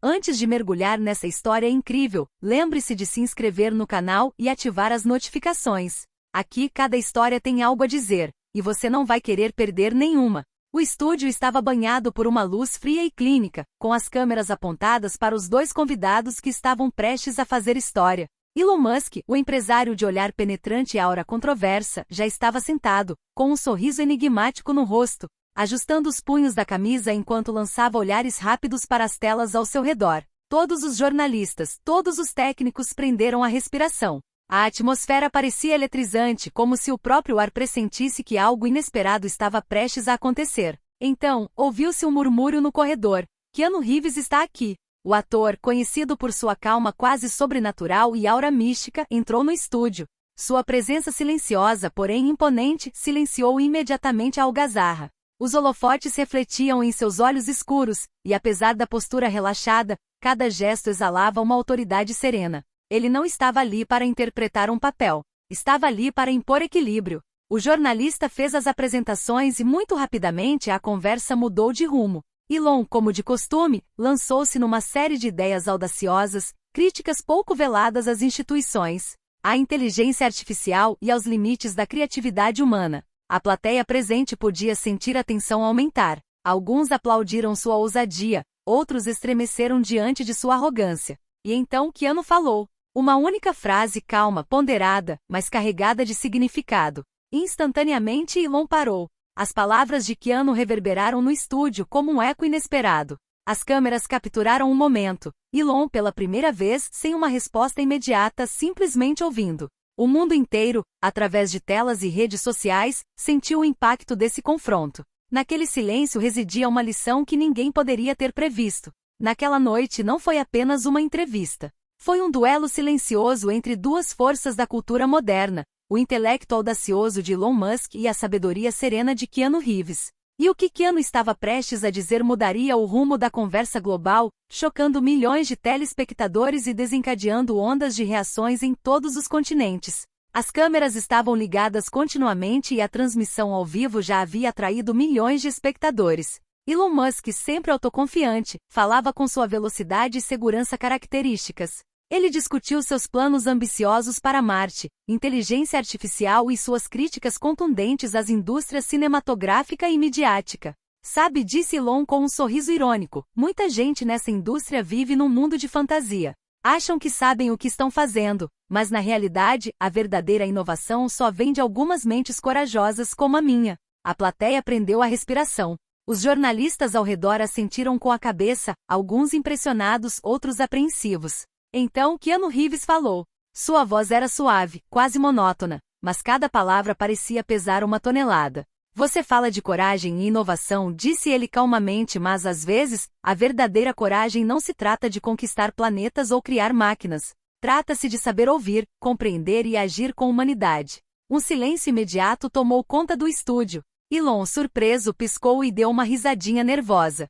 Antes de mergulhar nessa história incrível, lembre-se de se inscrever no canal e ativar as notificações. Aqui cada história tem algo a dizer, e você não vai querer perder nenhuma. O estúdio estava banhado por uma luz fria e clínica, com as câmeras apontadas para os dois convidados que estavam prestes a fazer história. Elon Musk, o empresário de olhar penetrante e aura controversa, já estava sentado, com um sorriso enigmático no rosto, ajustando os punhos da camisa enquanto lançava olhares rápidos para as telas ao seu redor. Todos os jornalistas, todos os técnicos prenderam a respiração. A atmosfera parecia eletrizante, como se o próprio ar pressentisse que algo inesperado estava prestes a acontecer. Então, ouviu-se um murmúrio no corredor. Keanu Reeves está aqui. O ator, conhecido por sua calma quase sobrenatural e aura mística, entrou no estúdio. Sua presença silenciosa, porém imponente, silenciou imediatamente a algazarra. Os holofotes refletiam em seus olhos escuros, e apesar da postura relaxada, cada gesto exalava uma autoridade serena. Ele não estava ali para interpretar um papel. Estava ali para impor equilíbrio. O jornalista fez as apresentações e muito rapidamente a conversa mudou de rumo. Elon, como de costume, lançou-se numa série de ideias audaciosas, críticas pouco veladas às instituições, à inteligência artificial e aos limites da criatividade humana. A plateia presente podia sentir a tensão aumentar. Alguns aplaudiram sua ousadia, outros estremeceram diante de sua arrogância. E então Keanu falou. Uma única frase calma, ponderada, mas carregada de significado. Instantaneamente Elon parou. As palavras de Keanu reverberaram no estúdio como um eco inesperado. As câmeras capturaram um momento. Elon, pela primeira vez, sem uma resposta imediata, simplesmente ouvindo. O mundo inteiro, através de telas e redes sociais, sentiu o impacto desse confronto. Naquele silêncio residia uma lição que ninguém poderia ter previsto. Naquela noite não foi apenas uma entrevista. Foi um duelo silencioso entre duas forças da cultura moderna, o intelecto audacioso de Elon Musk e a sabedoria serena de Keanu Reeves. E o que Keanu estava prestes a dizer mudaria o rumo da conversa global, chocando milhões de telespectadores e desencadeando ondas de reações em todos os continentes. As câmeras estavam ligadas continuamente e a transmissão ao vivo já havia atraído milhões de espectadores. Elon Musk, sempre autoconfiante, falava com sua velocidade e segurança características. Ele discutiu seus planos ambiciosos para Marte, inteligência artificial e suas críticas contundentes às indústrias cinematográfica e midiática. Sabe, disse Elon com um sorriso irônico, muita gente nessa indústria vive num mundo de fantasia. Acham que sabem o que estão fazendo, mas na realidade, a verdadeira inovação só vem de algumas mentes corajosas como a minha. A plateia prendeu a respiração. Os jornalistas ao redor assentiram com a cabeça, alguns impressionados, outros apreensivos. Então Keanu Reeves falou. Sua voz era suave, quase monótona, mas cada palavra parecia pesar uma tonelada. Você fala de coragem e inovação, disse ele calmamente, mas às vezes, a verdadeira coragem não se trata de conquistar planetas ou criar máquinas. Trata-se de saber ouvir, compreender e agir com humanidade. Um silêncio imediato tomou conta do estúdio. Elon, surpreso, piscou e deu uma risadinha nervosa.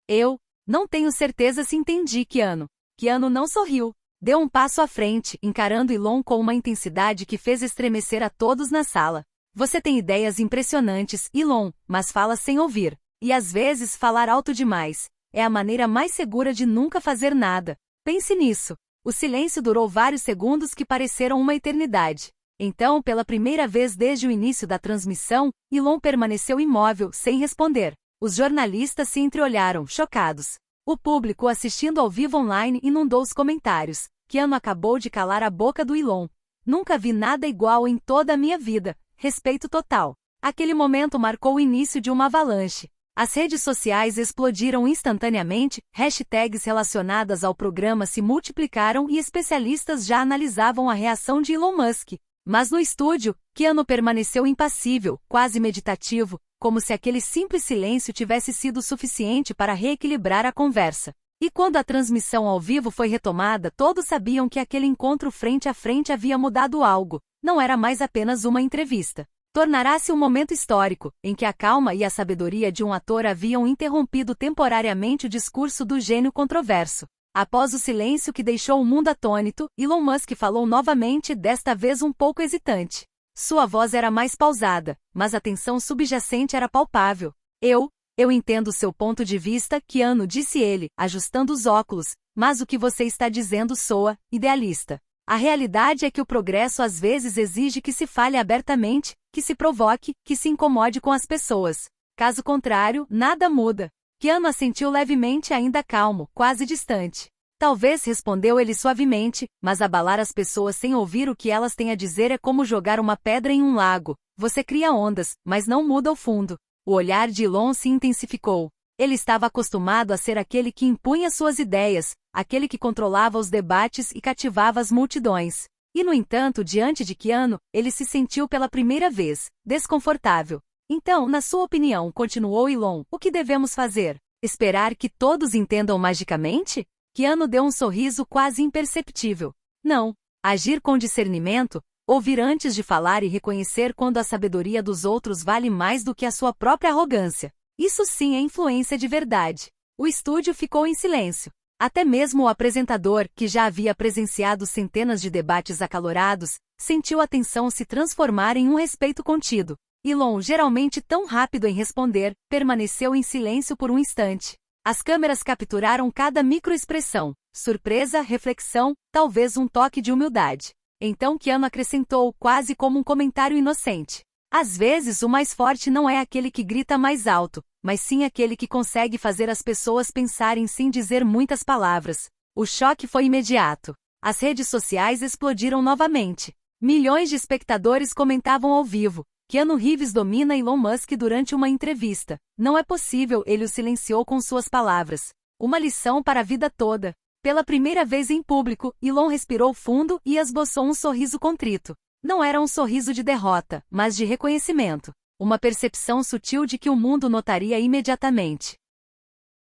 Eu não tenho certeza se entendi, Keanu. Keanu não sorriu. Deu um passo à frente, encarando Elon com uma intensidade que fez estremecer a todos na sala. Você tem ideias impressionantes, Elon, mas fala sem ouvir. E às vezes falar alto demais. É a maneira mais segura de nunca fazer nada. Pense nisso. O silêncio durou vários segundos que pareceram uma eternidade. Então, pela primeira vez desde o início da transmissão, Elon permaneceu imóvel, sem responder. Os jornalistas se entreolharam, chocados. O público assistindo ao vivo online inundou os comentários. Keanu acabou de calar a boca do Elon. Nunca vi nada igual em toda a minha vida. Respeito total. Aquele momento marcou o início de uma avalanche. As redes sociais explodiram instantaneamente, hashtags relacionadas ao programa se multiplicaram e especialistas já analisavam a reação de Elon Musk. Mas no estúdio, Keanu permaneceu impassível, quase meditativo, como se aquele simples silêncio tivesse sido suficiente para reequilibrar a conversa. E quando a transmissão ao vivo foi retomada, todos sabiam que aquele encontro frente a frente havia mudado algo. Não era mais apenas uma entrevista. Tornará-se um momento histórico, em que a calma e a sabedoria de um ator haviam interrompido temporariamente o discurso do gênio controverso. Após o silêncio que deixou o mundo atônito, Elon Musk falou novamente, desta vez um pouco hesitante. Sua voz era mais pausada, mas a tensão subjacente era palpável. Eu Eu entendo seu ponto de vista, Keanu, disse ele, ajustando os óculos, mas o que você está dizendo soa idealista. A realidade é que o progresso às vezes exige que se fale abertamente, que se provoque, que se incomode com as pessoas. Caso contrário, nada muda. Keanu assentiu levemente, ainda calmo, quase distante. Talvez, respondeu ele suavemente, mas abalar as pessoas sem ouvir o que elas têm a dizer é como jogar uma pedra em um lago. Você cria ondas, mas não muda o fundo. O olhar de Elon se intensificou. Ele estava acostumado a ser aquele que impunha suas ideias, aquele que controlava os debates e cativava as multidões. E, no entanto, diante de Keanu, ele se sentiu pela primeira vez desconfortável. Então, na sua opinião, continuou Elon, o que devemos fazer? Esperar que todos entendam magicamente? Keanu deu um sorriso quase imperceptível. Não. Agir com discernimento, ouvir antes de falar e reconhecer quando a sabedoria dos outros vale mais do que a sua própria arrogância. Isso sim é influência de verdade. O estúdio ficou em silêncio. Até mesmo o apresentador, que já havia presenciado centenas de debates acalorados, sentiu a tensão se transformar em um respeito contido. Elon, geralmente tão rápido em responder, permaneceu em silêncio por um instante. As câmeras capturaram cada microexpressão, surpresa, reflexão, talvez um toque de humildade. Então Keanu acrescentou, quase como um comentário inocente. Às vezes o mais forte não é aquele que grita mais alto, mas sim aquele que consegue fazer as pessoas pensarem sem dizer muitas palavras. O choque foi imediato. As redes sociais explodiram novamente. Milhões de espectadores comentavam ao vivo. Keanu Reeves domina Elon Musk durante uma entrevista. Não é possível, ele o silenciou com suas palavras. Uma lição para a vida toda. Pela primeira vez em público, Elon respirou fundo e esboçou um sorriso contrito. Não era um sorriso de derrota, mas de reconhecimento. Uma percepção sutil de que o mundo notaria imediatamente.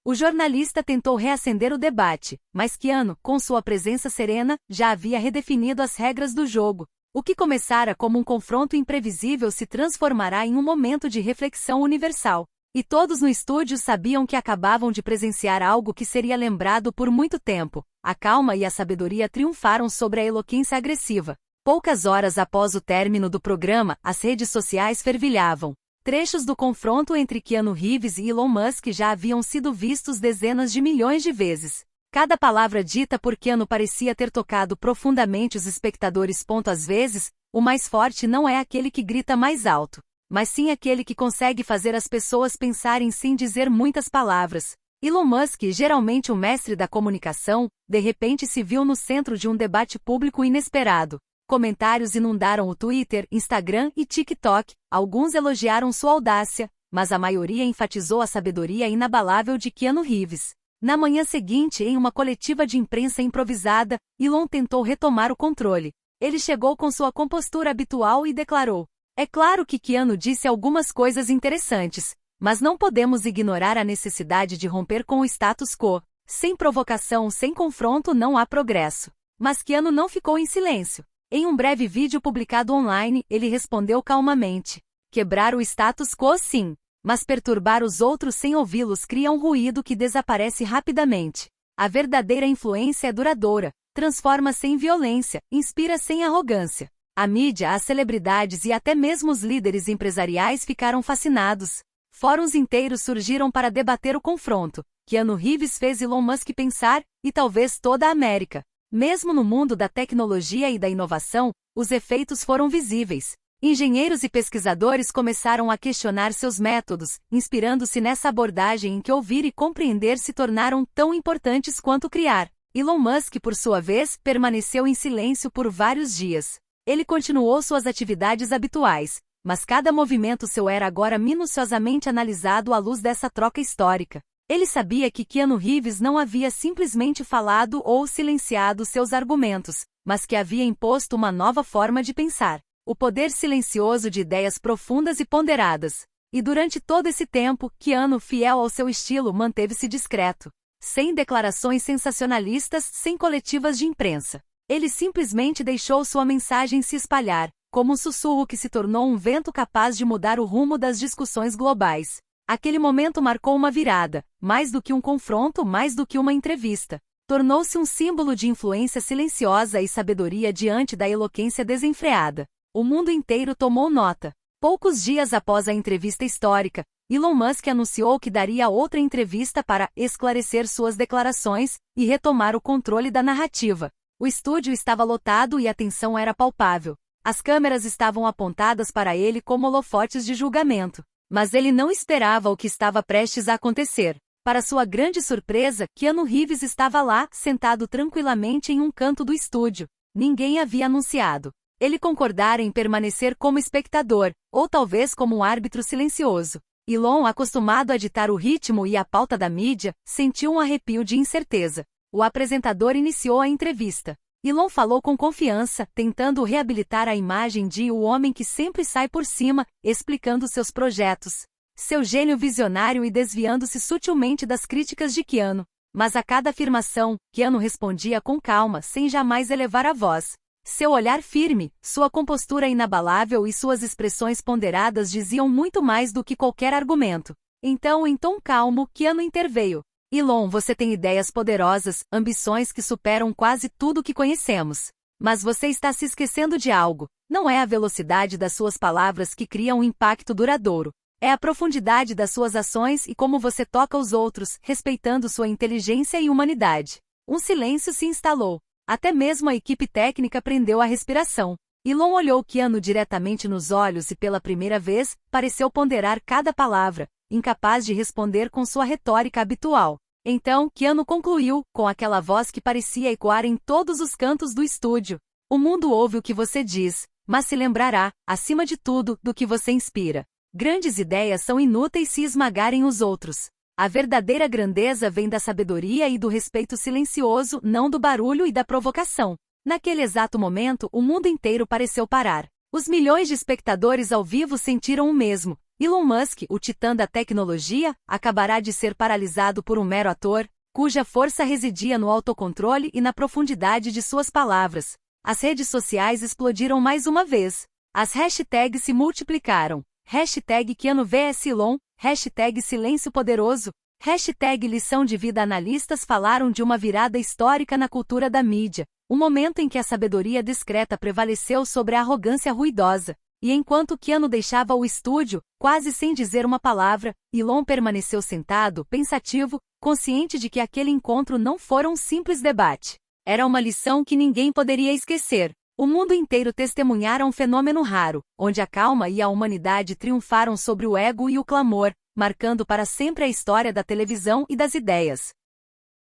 O jornalista tentou reacender o debate, mas Keanu, com sua presença serena, já havia redefinido as regras do jogo. O que começara como um confronto imprevisível se transformará em um momento de reflexão universal. E todos no estúdio sabiam que acabavam de presenciar algo que seria lembrado por muito tempo. A calma e a sabedoria triunfaram sobre a eloquência agressiva. Poucas horas após o término do programa, as redes sociais fervilhavam. Trechos do confronto entre Keanu Reeves e Elon Musk já haviam sido vistos dezenas de milhões de vezes. Cada palavra dita por Keanu parecia ter tocado profundamente os espectadores. Às vezes, o mais forte não é aquele que grita mais alto, mas sim aquele que consegue fazer as pessoas pensarem sem dizer muitas palavras. Elon Musk, geralmente o mestre da comunicação, de repente se viu no centro de um debate público inesperado. Comentários inundaram o Twitter, Instagram e TikTok. Alguns elogiaram sua audácia, mas a maioria enfatizou a sabedoria inabalável de Keanu Reeves. Na manhã seguinte, em uma coletiva de imprensa improvisada, Elon tentou retomar o controle. Ele chegou com sua compostura habitual e declarou: "É claro que Keanu disse algumas coisas interessantes, mas não podemos ignorar a necessidade de romper com o status quo. Sem provocação, sem confronto não há progresso." Mas Keanu não ficou em silêncio. Em um breve vídeo publicado online, ele respondeu calmamente: "Quebrar o status quo sim, mas perturbar os outros sem ouvi-los cria um ruído que desaparece rapidamente. A verdadeira influência é duradoura, transforma sem violência, inspira sem arrogância." A mídia, as celebridades e até mesmo os líderes empresariais ficaram fascinados. Fóruns inteiros surgiram para debater o confronto. Keanu Reeves fez Elon Musk pensar, e talvez toda a América. Mesmo no mundo da tecnologia e da inovação, os efeitos foram visíveis. Engenheiros e pesquisadores começaram a questionar seus métodos, inspirando-se nessa abordagem em que ouvir e compreender se tornaram tão importantes quanto criar. Elon Musk, por sua vez, permaneceu em silêncio por vários dias. Ele continuou suas atividades habituais, mas cada movimento seu era agora minuciosamente analisado à luz dessa troca histórica. Ele sabia que Keanu Reeves não havia simplesmente falado ou silenciado seus argumentos, mas que havia imposto uma nova forma de pensar. O poder silencioso de ideias profundas e ponderadas. E durante todo esse tempo, Keanu, fiel ao seu estilo, manteve-se discreto. Sem declarações sensacionalistas, sem coletivas de imprensa. Ele simplesmente deixou sua mensagem se espalhar, como um sussurro que se tornou um vento capaz de mudar o rumo das discussões globais. Aquele momento marcou uma virada, mais do que um confronto, mais do que uma entrevista. Tornou-se um símbolo de influência silenciosa e sabedoria diante da eloquência desenfreada. O mundo inteiro tomou nota. Poucos dias após a entrevista histórica, Elon Musk anunciou que daria outra entrevista para esclarecer suas declarações e retomar o controle da narrativa. O estúdio estava lotado e a tensão era palpável. As câmeras estavam apontadas para ele como holofotes de julgamento. Mas ele não esperava o que estava prestes a acontecer. Para sua grande surpresa, Keanu Reeves estava lá, sentado tranquilamente em um canto do estúdio. Ninguém havia anunciado. Ele concordara em permanecer como espectador, ou talvez como um árbitro silencioso. Elon, acostumado a ditar o ritmo e a pauta da mídia, sentiu um arrepio de incerteza. O apresentador iniciou a entrevista. Elon falou com confiança, tentando reabilitar a imagem de o homem que sempre sai por cima, explicando seus projetos. Seu gênio visionário e desviando-se sutilmente das críticas de Keanu. Mas a cada afirmação, Keanu respondia com calma, sem jamais elevar a voz. Seu olhar firme, sua compostura inabalável e suas expressões ponderadas diziam muito mais do que qualquer argumento. Então, em tom calmo, Keanu interveio. Elon, você tem ideias poderosas, ambições que superam quase tudo que conhecemos. Mas você está se esquecendo de algo. Não é a velocidade das suas palavras que cria um impacto duradouro. É a profundidade das suas ações e como você toca os outros, respeitando sua inteligência e humanidade. Um silêncio se instalou. Até mesmo a equipe técnica prendeu a respiração. Elon olhou Keanu diretamente nos olhos e pela primeira vez, pareceu ponderar cada palavra, incapaz de responder com sua retórica habitual. Então, Keanu concluiu, com aquela voz que parecia ecoar em todos os cantos do estúdio. O mundo ouve o que você diz, mas se lembrará, acima de tudo, do que você inspira. Grandes ideias são inúteis se esmagarem os outros. A verdadeira grandeza vem da sabedoria e do respeito silencioso, não do barulho e da provocação. Naquele exato momento, o mundo inteiro pareceu parar. Os milhões de espectadores ao vivo sentiram o mesmo. Elon Musk, o titã da tecnologia, acabará de ser paralisado por um mero ator, cuja força residia no autocontrole e na profundidade de suas palavras. As redes sociais explodiram mais uma vez. As hashtags se multiplicaram. Hashtag Keanu vs Elon, hashtag Silêncio Poderoso, hashtag Lição de Vida. Analistas falaram de uma virada histórica na cultura da mídia, um momento em que a sabedoria discreta prevaleceu sobre a arrogância ruidosa. E enquanto Keanu deixava o estúdio, quase sem dizer uma palavra, Elon permaneceu sentado, pensativo, consciente de que aquele encontro não fora um simples debate. Era uma lição que ninguém poderia esquecer. O mundo inteiro testemunhara um fenômeno raro, onde a calma e a humanidade triunfaram sobre o ego e o clamor, marcando para sempre a história da televisão e das ideias.